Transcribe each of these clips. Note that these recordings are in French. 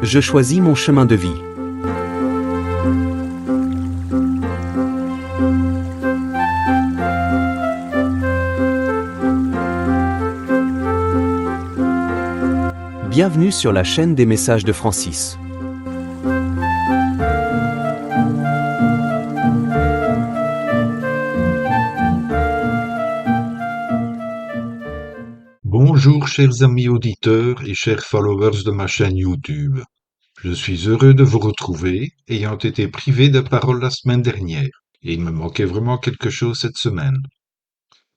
Je choisis mon chemin de vie. Bienvenue sur la chaîne des messages de Francis. Bonjour chers amis auditeurs et chers followers de ma chaîne YouTube. Je suis heureux de vous retrouver, ayant été privé de parole la semaine dernière, et il me manquait vraiment quelque chose cette semaine.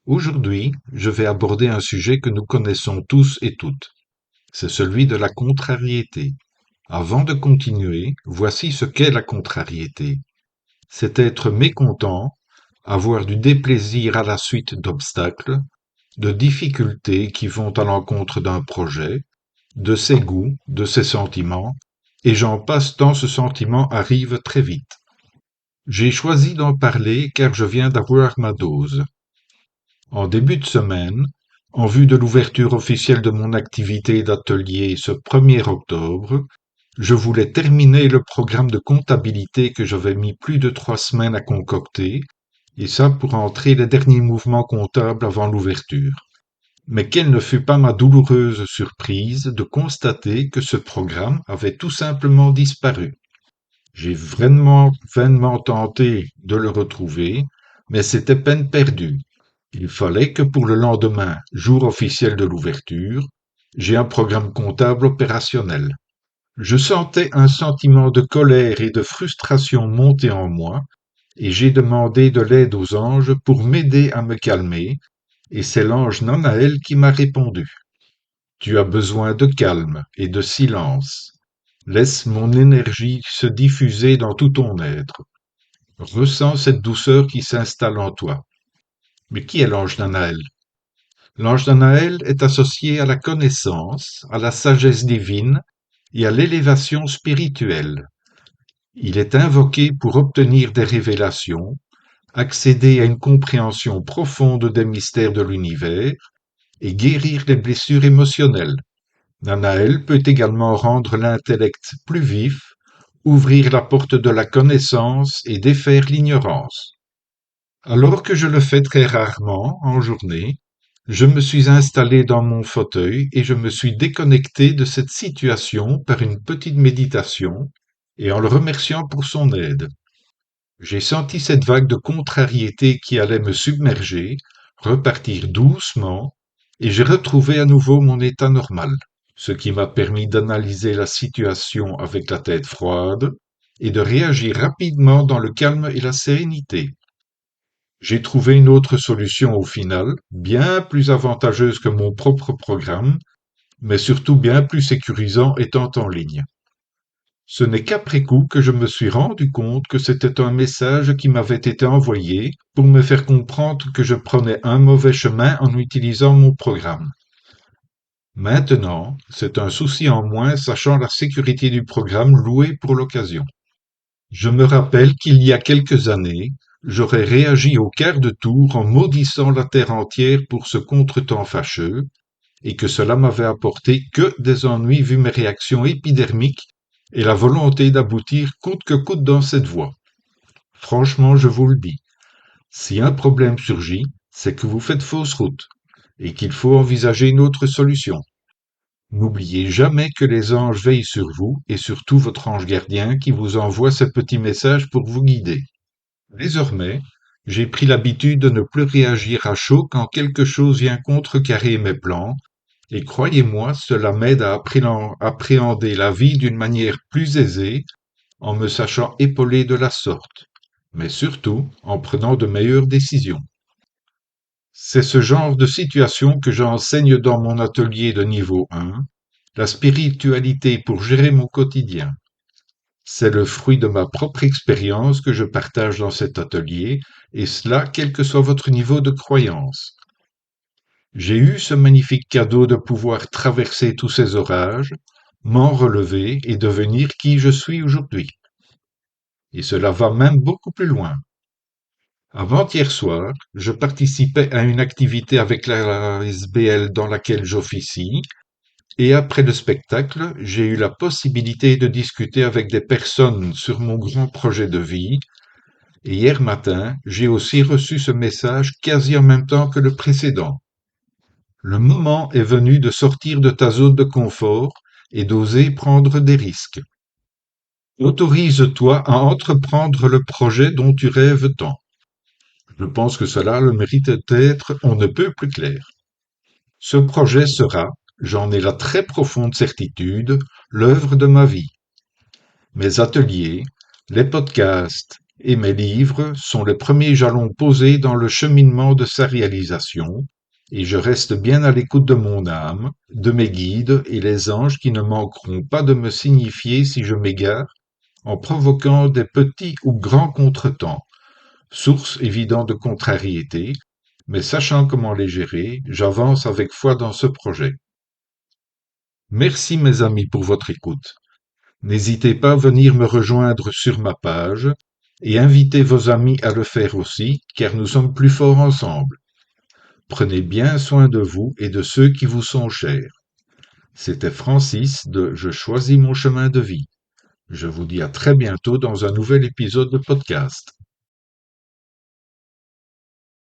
Aujourd'hui, je vais aborder un sujet que nous connaissons tous et toutes. C'est celui de la contrariété. Avant de continuer, voici ce qu'est la contrariété. C'est être mécontent, avoir du déplaisir à la suite d'obstacles, de difficultés qui vont à l'encontre d'un projet, de ses goûts, de ses sentiments, et j'en passe tant ce sentiment arrive très vite. J'ai choisi d'en parler car je viens d'avoir ma dose. En début de semaine, en vue de l'ouverture officielle de mon activité d'atelier ce 1er octobre, je voulais terminer le programme de comptabilité que j'avais mis plus de 3 semaines à concocter, et ça pour entrer les derniers mouvements comptables avant l'ouverture. Mais quelle ne fut pas ma douloureuse surprise de constater que ce programme avait tout simplement disparu. J'ai vainement tenté de le retrouver, mais c'était peine perdue. Il fallait que pour le lendemain, jour officiel de l'ouverture, j'ai un programme comptable opérationnel. Je sentais un sentiment de colère et de frustration monter en moi, et j'ai demandé de l'aide aux anges pour m'aider à me calmer, et c'est l'ange Nanaël qui m'a répondu. Tu as besoin de calme et de silence. Laisse mon énergie se diffuser dans tout ton être. Ressens cette douceur qui s'installe en toi. Mais qui est l'ange Nanaël? L'ange Nanaël est associé à la connaissance, à la sagesse divine et à l'élévation spirituelle. Il est invoqué pour obtenir des révélations, accéder à une compréhension profonde des mystères de l'univers et guérir les blessures émotionnelles. Nanaël peut également rendre l'intellect plus vif, ouvrir la porte de la connaissance et défaire l'ignorance. Alors que je le fais très rarement en journée, je me suis installé dans mon fauteuil et je me suis déconnecté de cette situation par une petite méditation et en le remerciant pour son aide. J'ai senti cette vague de contrariété qui allait me submerger, repartir doucement, et j'ai retrouvé à nouveau mon état normal, ce qui m'a permis d'analyser la situation avec la tête froide et de réagir rapidement dans le calme et la sérénité. J'ai trouvé une autre solution au final, bien plus avantageuse que mon propre programme, mais surtout bien plus sécurisant étant en ligne. Ce n'est qu'après coup que je me suis rendu compte que c'était un message qui m'avait été envoyé pour me faire comprendre que je prenais un mauvais chemin en utilisant mon programme. Maintenant, c'est un souci en moins sachant la sécurité du programme loué pour l'occasion. Je me rappelle qu'il y a quelques années, j'aurais réagi au quart de tour en maudissant la terre entière pour ce contretemps fâcheux, et que cela m'avait apporté que des ennuis vu mes réactions épidermiques et la volonté d'aboutir coûte que coûte dans cette voie. Franchement, je vous le dis, si un problème surgit, c'est que vous faites fausse route, et qu'il faut envisager une autre solution. N'oubliez jamais que les anges veillent sur vous et surtout votre ange gardien qui vous envoie ces petits messages pour vous guider. Désormais, j'ai pris l'habitude de ne plus réagir à chaud quand quelque chose vient contrecarrer mes plans, et croyez-moi, cela m'aide à appréhender la vie d'une manière plus aisée, en me sachant épaulé de la sorte, mais surtout en prenant de meilleures décisions. C'est ce genre de situation que j'enseigne dans mon atelier de niveau 1, la spiritualité pour gérer mon quotidien. C'est le fruit de ma propre expérience que je partage dans cet atelier, et cela quel que soit votre niveau de croyance. J'ai eu ce magnifique cadeau de pouvoir traverser tous ces orages, m'en relever et devenir qui je suis aujourd'hui. Et cela va même beaucoup plus loin. Avant-hier soir, je participais à une activité avec la SBL dans laquelle j'officie, et après le spectacle, j'ai eu la possibilité de discuter avec des personnes sur mon grand projet de vie, et hier matin, j'ai aussi reçu ce message quasi en même temps que le précédent. Le moment est venu de sortir de ta zone de confort et d'oser prendre des risques. Autorise-toi à entreprendre le projet dont tu rêves tant. Je pense que cela a le mérite d'être on ne peut plus clair. Ce projet sera, j'en ai la très profonde certitude, l'œuvre de ma vie. Mes ateliers, les podcasts et mes livres sont les premiers jalons posés dans le cheminement de sa réalisation, et je reste bien à l'écoute de mon âme, de mes guides et les anges qui ne manqueront pas de me signifier si je m'égare, en provoquant des petits ou grands contretemps, source évidente de contrariété, mais sachant comment les gérer, j'avance avec foi dans ce projet. Merci mes amis pour votre écoute. N'hésitez pas à venir me rejoindre sur ma page et invitez vos amis à le faire aussi, car nous sommes plus forts ensemble. Prenez bien soin de vous et de ceux qui vous sont chers. C'était Francis de Je choisis mon chemin de vie. Je vous dis à très bientôt dans un nouvel épisode de podcast.